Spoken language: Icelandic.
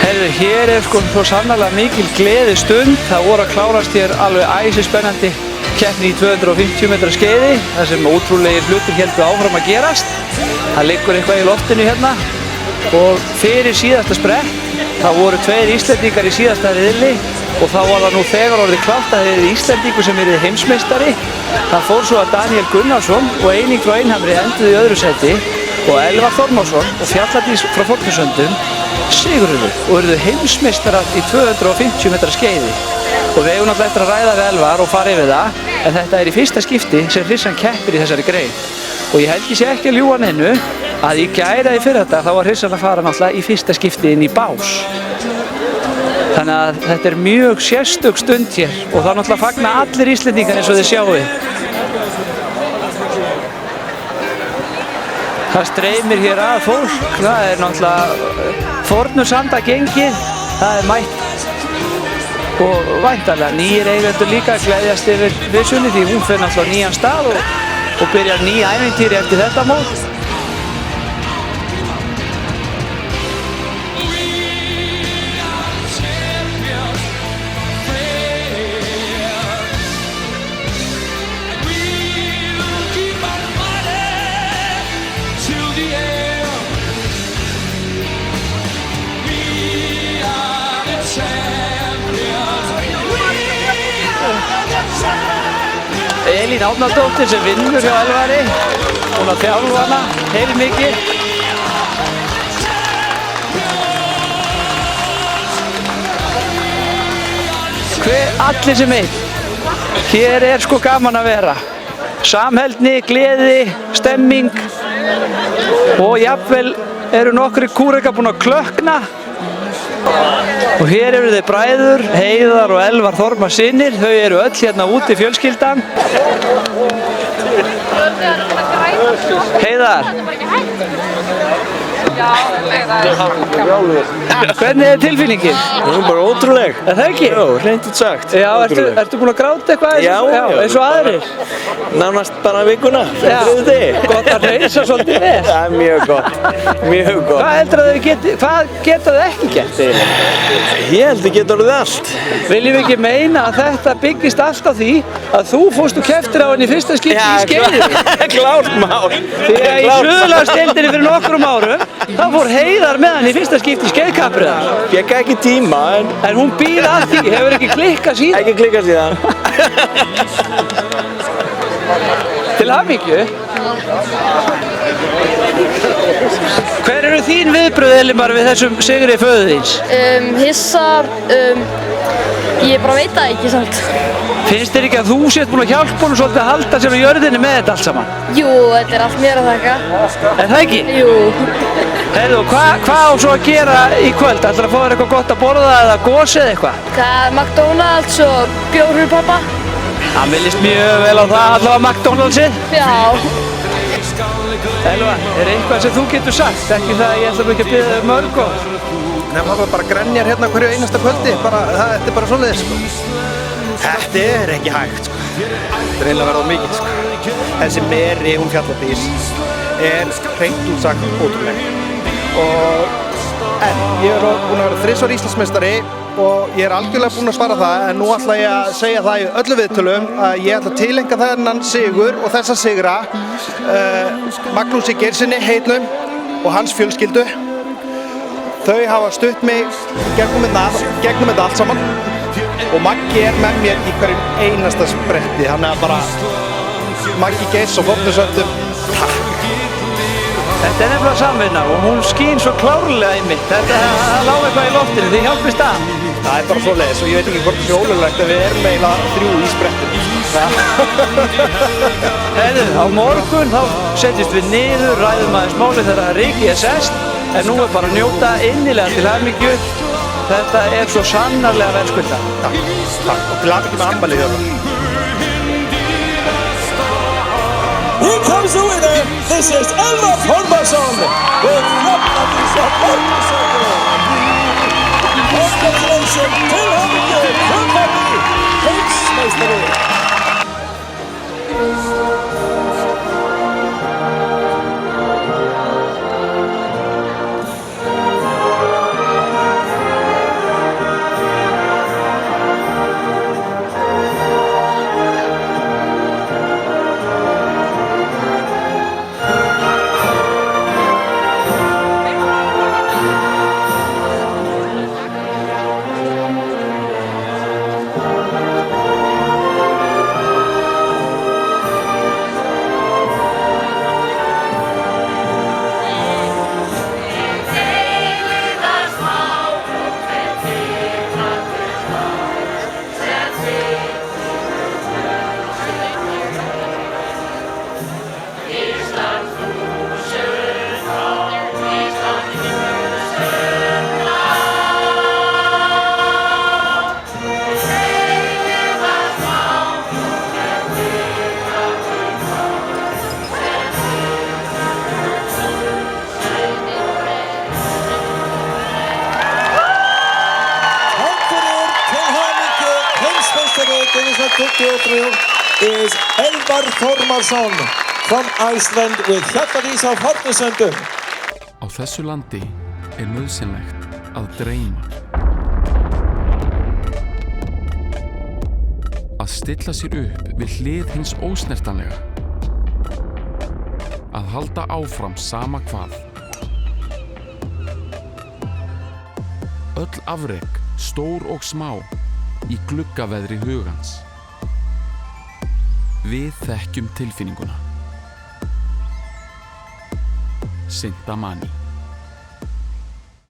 Heyrðu, hér sko svo sannarlega mikil gleði stund. Það voru að klárast hér alveg æsispennandi keppni í 250 metra skeiði þar sem ótrúlegir hlutir héldu áfram að gerast. Það liggur eitthvað í loftinu hérna og fyrir síðasta sprett það voru 2 Íslendingar í síðasta riðli og þá var það nú þegar orðið klárt að það er Íslendingur sem yrði heimsmeistari. Það fór svo að Daniel Gunnarsson og Eining frá Einhamri enduðu í öðru sæti og Elvar Þormásson og Fjalladís frá Fornusöndum sigruðu og urðu heimsmeistarar í 250 metra skeiði. Og við eigum náttúrulega eftir að ræða við Elvar og fara yfir það, en þetta er í fyrsta skipti sem Hrissan keppir í þessari grein. Og ég held ég sé ekki að ljúga neinu að í gæra í fyrradag þá var Hrissan að fara náttúrulega í fyrsta skipti inn í bás. Þannig að þetta er mjög sérstök stund hér og það náttúrulega fagna allir Íslendingar eins og þið sjáu. Það streymir hér að fólk, það er náttúrulega Fornusanda gengið, það er mætt og væntanlega nýjir eigendur líka að gleðjast yfir vissunni því hún fer náttúrulega á nýjan stað og byrjar ný ævintýri eftir þetta mót. Elín Árnadóttir sem vinnur hjá Elvari, hún að þjálfa hana heilmikið. Allir sem einn, hér er sko gaman að vera. Samheldni, gleði, stemming og jafnvel eru nokkri kúreka búin að klökkna. Og hér eru þeir bræður, Heiðar og Elvar Þormar synir, þau eru öll hérna úti fjölskyldan. Heiðar! Hvernig er tilfinningin? Hún er bara ótrúleg. Er það ekki? Já, hreint út sagt. Já, ertu búin að gráta eitthvað eins og aðrir? Nánast bara vikuna, Já, gott að hreinsa svolítið vel. Það er mjög gott, mjög gott. Hvað heldur að hvað geta þau ekki gert? Ég held að geta orðið allt. Viljum við ekki meina að þetta byggist allt á því að þú fórst og kepptir á henni í fyrsta skipti í skeiðinni? Klárt mál. Því að í Suðurlandsdeildinni fyrir nokkrum árum þá fór Heiðar með hann í fyrsta skipti í skeiðkappreiðar. Gekk ekki tíma en hún býr að því, hefur ekki klikkað síðan. Ekki klikkað síðan. Til hamingju. Hver eru þín viðbrögð, Elimar, við þessum sigri föður þíns? Hissa, ég bara veit það ekki samt. Finnst þér ekki að þú sért búin að hjálpa honum svolítið að halda sér á jörðinni með þetta allt saman? Jú, þetta er allt mér að þakka. Er það ekki? Jú. Heyrðu, hvað á svo að gera í kvöld? Ætlarðu að fá þér eitthvað gott að borða eða gos eða eitthvað? McDonald's og bjór fyrir pappa. Hann millist mjög vel á það allavega McDonald'sið. Já. Elva, er eitthvað sem þú getur sagt? Ekki það að ég ætla ekki að biðja þig mörg og... Nei, pappa bara grenjar hérna hverju einasta kvöldi, þetta er bara svoleiðis, sko. Þetta er ekki hægt, sko. Þetta er eiginlega verið á mikið, sko. Þessi Meri, hún Fjalladís, er hreint út sagt ótrúleg. En ég er búinn að vera 3 ára Íslandsmeistari og ég er algjörlega búinn að svara það, en nú ætla ég að segja það í öllu viðtölum að ég ætla að tileinka þennan sigur og þessa sigra Magnúsi Geirsinni Heitlum og hans fjölskyldu. Þau hafa stutt mig gegnum þetta allt saman og Maggi er með mér í hverjum einasta spretti, hann er bara Maggi Geirs og Fornusöndum, takk! Þetta er nefnilega samvinna og hún skín svo klárlega í mitt. Þetta lá eitthvað í loftinu, þið hjálpist að. Það er bara svoleiðis og ég veit ekki hvort það sé ólöglegt en við erum eiginlega 3 í sprettinu. Heyrðu, á morgun þá setjumst við niður, ræðum aðeins málið þegar rykið er sest, en nú er bara að njóta innilega til hamingju. Þetta er svo sannarlega vel skuldað. Takk. Og til hamingju með afmælið hjá þér. Here comes the winner. This is Elvar Þormarsson with Hrafnadísar Árnadóttir. Congratulations til hamingju, fjórfaldi heimsmeistari. Division 23 is Elvar Þormarsson from Iceland with Hjaltadís á Hornusöndum. Á þessu landi er nauðsynlegt að dreyma. Að stilla sér upp við hlið hins ósnertanlega. Að halda áfram sama hvað. Öll afrek, stór og smá, í gluggaveðri hugans. Við þekkjum tilfinninguna. Sinta Mani.